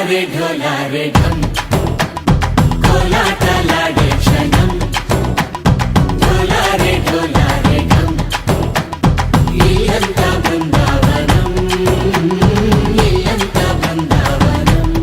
ढोलारे ढोलारे ढम कोलाटलाडे क्षणम ढोलारे ढोलारे ढम इल्लंता बृंदावनम इल्लंता बृंदावनम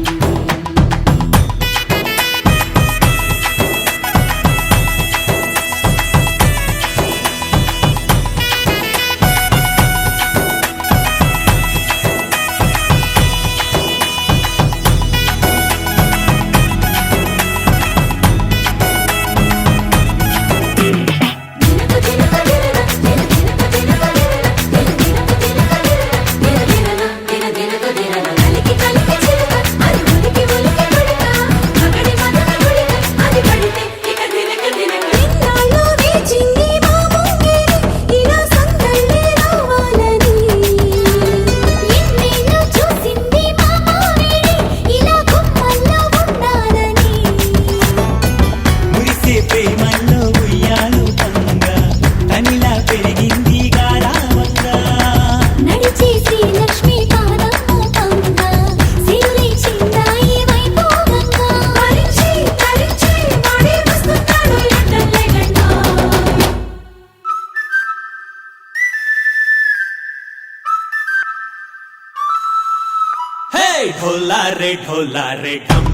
ढोलारे ढोलारे ढम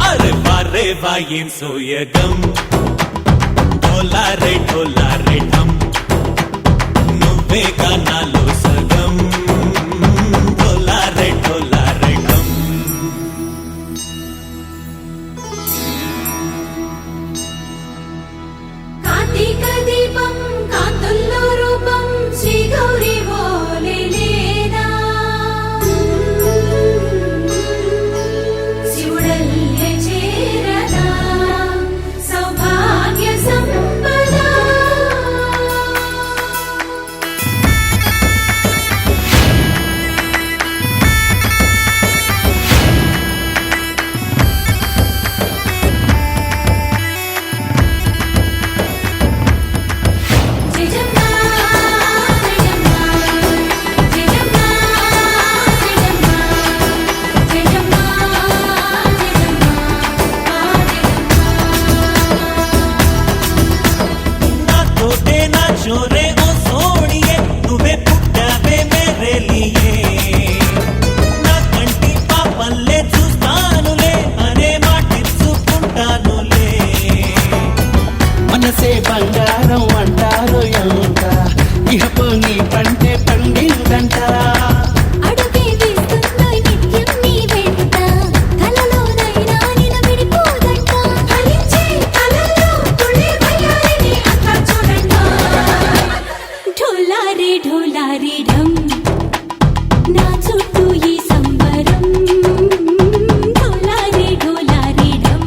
अरे वारे वायें सोयगम ढोलारे ढोलारे ढम నువ్వే గానాలో సగం ढोलारे ढोलारे ढम కార్తీక దీపం కాంతుల్లో రూపం శ్రీ గౌరీ ఓలేలేదా శివుడల్లే చేరదా సౌభాగ్య సంపద चोरे ओ सोनिए నువ్వే పుట్టావే మేరే లియే నా కంటి పాపల్లే చూస్తానులే అనే మాటిచ్చుకుంటానులే మనసే బంగారం అంటారు ఎంత ఇహపు నీ పంటే పండిందంట అడుగే వేస్తున్నా నిత్యం నీ వెంట కలలోనైనా నిన్ను విడిపోదంట ఫలించే కలల్లో తుళ్ళి వయ్యారిని అంతా చూడంట ढोलारे ढोलारे ढम నా చుట్టూ ఈ సంబరం ढोलारे ढोलारे ढम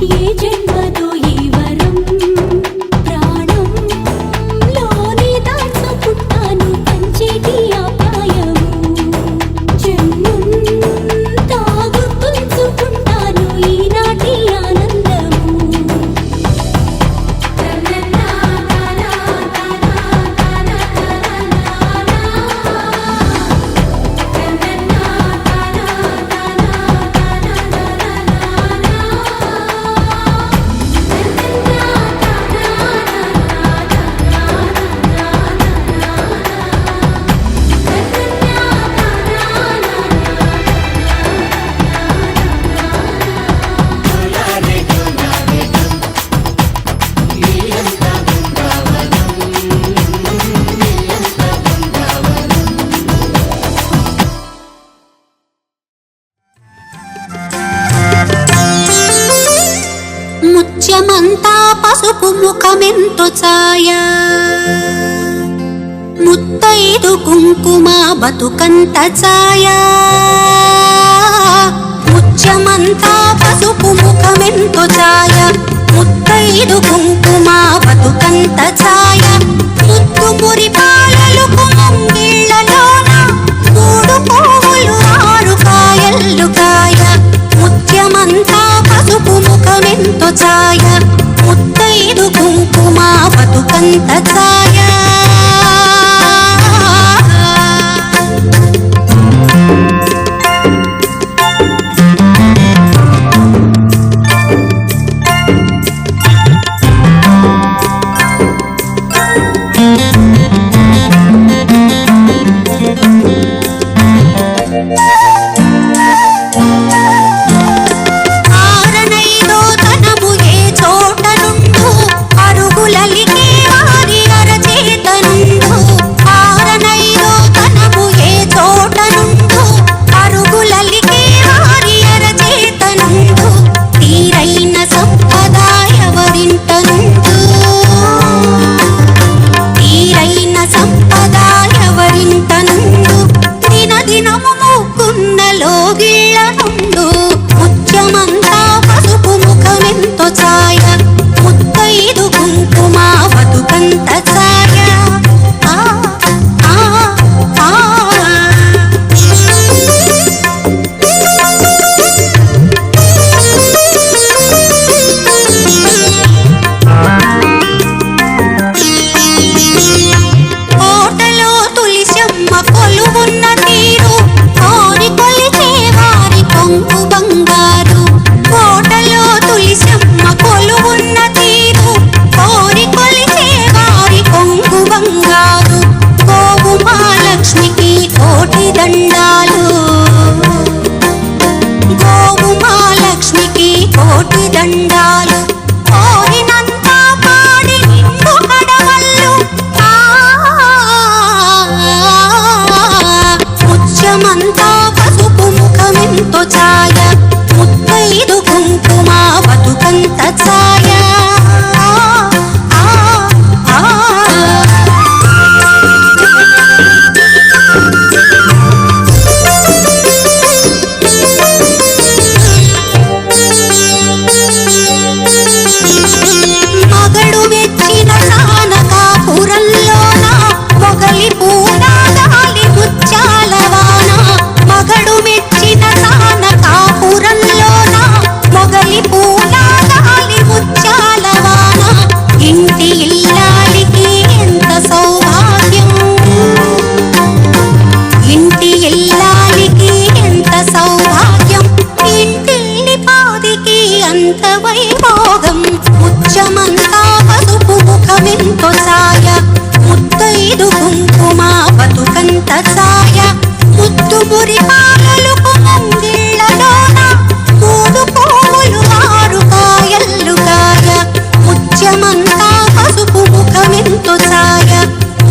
ఏ జన్మదో ఈ వరం ప్రాణం లోని దాచుకుంటాను పంచేటి అపాయము జన్మం తాగుతుంచుకుంటాను ఈనాటి ఆనందము ढोलारे ढोलारे ढम इल्लंता बृंदावनम इल्लंता बृंदावनम ముత్యమంతా పసుపు ముఖమెంతో ఛాయ ముత్తైదు కుంకుమ బతుకంత ఛాయ ముత్యమంతా పసుపు ముఖమెంతో ఛాయ ముత్తైదు కుంకుమ బతుకంత ఛాయ ముత్తు మురి పాలలు కుమంగిళ్ళలోన మూడు పువ్వులు ఆరు కాయల్లు కాయ ముత్యమంతా పసుపు ముఖమెంతో ఛాయ ముత్తైదు కుంకుమ బతుకంత ఛాయ కొంగు బంగారు కోటలో తులిసమ్మ కొలువున్న తీరు కోరి కొలిచే వారి కొంగు బంగారు గోవు మహాలక్ష్మికి కోటి దండాలు గోవు మహాలక్ష్మికి కోటి దండాలు కోరినంత పాడి నిండు కడవల్లు ముత్యమంతా పసుపు ముఖమెంతో ఛాయ ముత్తైదు కుంకుమ బతుకంత ఛాయ మగడు వెచ్చిన సానకాపురంలోన మొగలి పూల గాలి ముత్యాల వాన మగడు మెచ్చిన సానకాపురంలోన మొగలి పూల గాలి ముత్యాల వాన ఇంటి ఇల్లాలికి ఎంత సౌభాగ్యం ఇంటి ఇల్లాలికి ఎంత సౌభాగ్యం ఇంటిల్లి పాదికి అంత వైభోగం ముత్యమంతా పసుపు ముఖమెంతో ఛాయ ముత్తైదు కుంకుమ బతుకంత ఛాయ ముద్దు మురి పాలలు ముంగిళ్ళలోన మూడు పువ్వులు ఆరు కాయల్లు కాయ ముత్యమంతా పసుపు ముఖమెంతో ఛాయ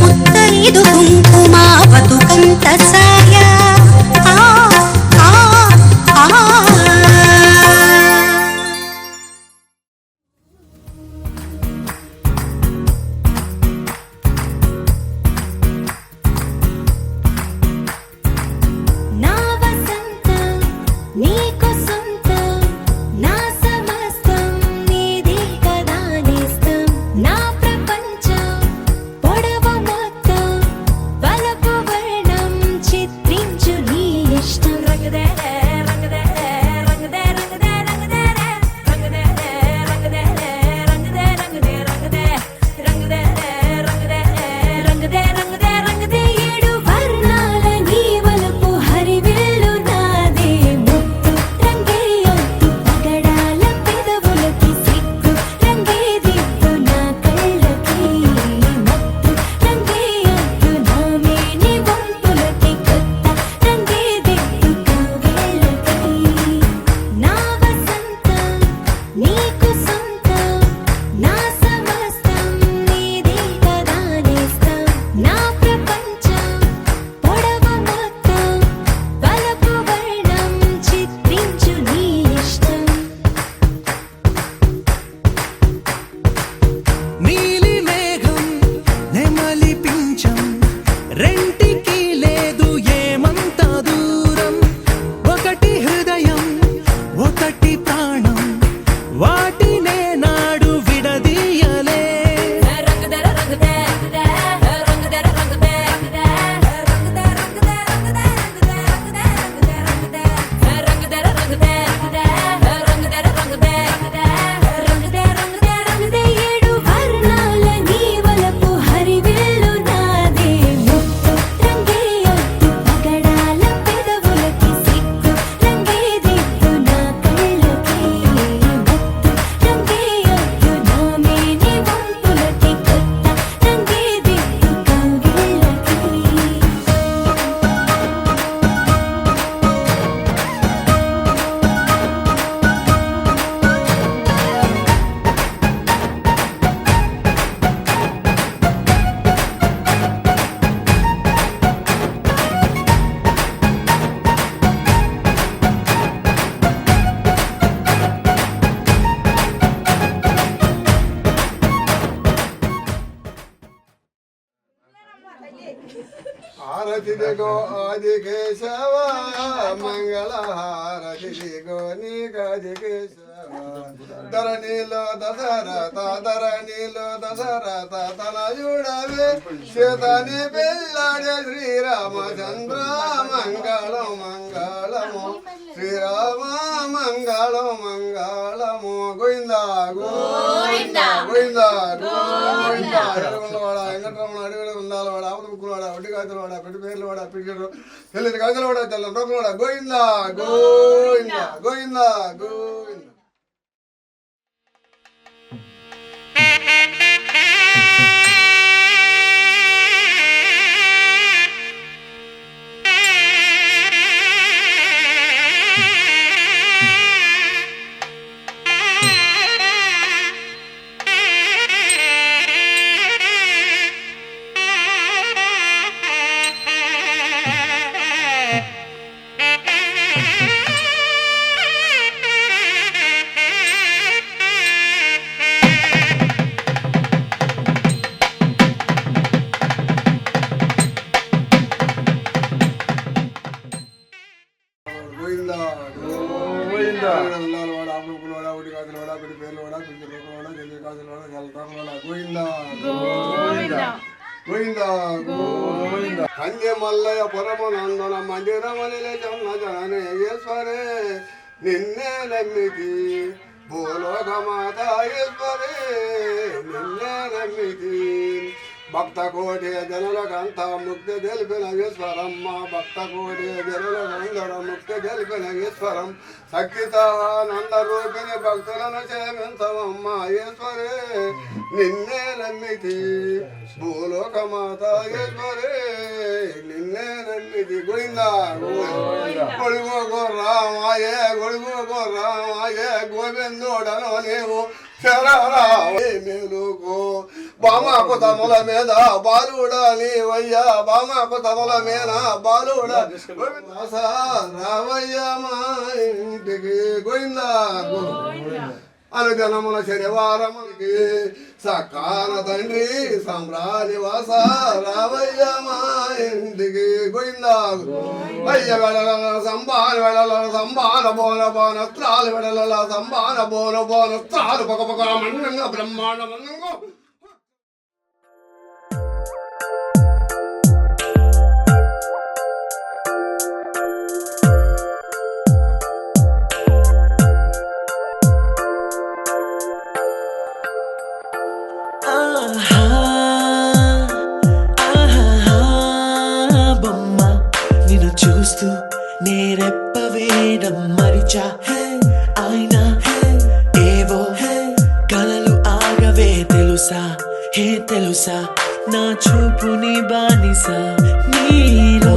ముత్తైదు కుంకుమ బతుకంత ఛాయ నా వసంతం నీకు సొంతం నా సమస్తం నీది కదా నేస్తం నా ప్రపంచం పొడవు మొత్తం వలపు వర్ణం చిత్రించు నీ ఇష్టం రంగదే రంగదే రంగదే రంగదే రంగదే రంగదే రంగదే రంగదే రంగదే రంగదే రంగదే రంగదే రంగదే రంగదే రంగదే ఏడు వర్ణాల నీ వలపు హరివిల్లు నాదే ముత్తు రంగే ఒత్తు పగడాల పెదవులకి సిగ్గు రంగే దిద్దు నా కళ్ళకి మత్తు రంగే ఒత్తు నా మేని వంపులకి కొత్త రంగే దిద్దు కవ్వేళ్ళకి నా వసంతం నీకు సొంతం నా సమస్తం నీది కదా నేస్తం నా ప్రపంచం పొడవు మొత్తం వలపు వర్ణం చిత్రించు నీ ఇష్టం నీలి మేఘం నెమలి పించం రెంటికి లేదు ఏమంత దూరం ఒకటి హృదయం ఒకటి ప్రాణం వాటినే నాడు విడదీయలే రంగదే రంగదే రంగదే రంగదే రంగదే రంగదే రంగదే రంగదే రంగదే రంగదే ఏడు వర్ణాల నీ వలపు హరివిల్లు నాదే ముత్తు రంగే ఒత్తు పగడాల పెదవులకి సిగ్గు రంగే దిద్దు నా కళ్ళకి మత్తు రంగే ఒత్తు నా మేని వంపులకి కొత్త రంగే దిద్దు కవ్వేళ్ళకి హారతి దిగో ఆది కేశవ మంగళ హారతి దిగో నీకాది కేశవ ధరణిలో దశరథ తనయుడవే సీతని పెళ్ళాడే శ్రీరామచంద్ర మంగళం మంగళము శ్రీరామ మంగళం మంగళము గోవిందా గోవిందా గోవిందా గోవిందా వెంకటరమణ అడవిలో ఉండాలి వాడు ఆపద ముక్కులు వాడు కాతలవాడ పెట్టి పేర్లవాడ పిడికెడు తెల్లని కాతలవాడ తెల్ల రోకలవాడ గోవిందా గోవిందా గోవిందా గోవిందా. కంజె మల్లయ్య పురమునందున మందిరమలిలే జన్మ జననేశ్వరే నిన్నే నమ్మితి భూలోకమాత ఈశ్వరే నిన్నే నమ్మితి భక్త కోటి జనులకంత ముక్తి తెలిపిన ఈశ్వరమ్మ భక్త కోటి జనులకందర ముక్తి తెలిపిన ఈశ్వరం సఖితానంద రూపిణి భక్తులను క్షేమించవమ్మ ఈశ్వరే నిన్నే నమ్మితి భూలోకమాత ఈశ్వరే నిన్నే నమ్మితి గోవిందా గొడుగు రామాయే గొడుగు రామాయే గోవిందుడను నీవు మేలుకో బామాకు తమల మీద బాలుడా నీవయ్యా బామాకు తమల మీద బాలుడా రావయ్యా మా ఇంటికి గోవిందా అనుదినముల శనివారముకి సకాల తండ్రి సంభ్రానివాస రావయ్య మా ఇంటికి గోవిందా అయ్య వెడల సంబాన వెడల సంబాన బోన బోనస్త్రాలు వెడల సంబాన బోన బోనస్త్రాలు పక పక మన్నంగా బ్రహ్మాండ మన్నంగా చూస్తూ నేరెప్ప వేయడం మరిచా అయినా ఏవో కలలు ఆగవే తెలుసా తెలుసా నా చూపుని బానిసా నీలో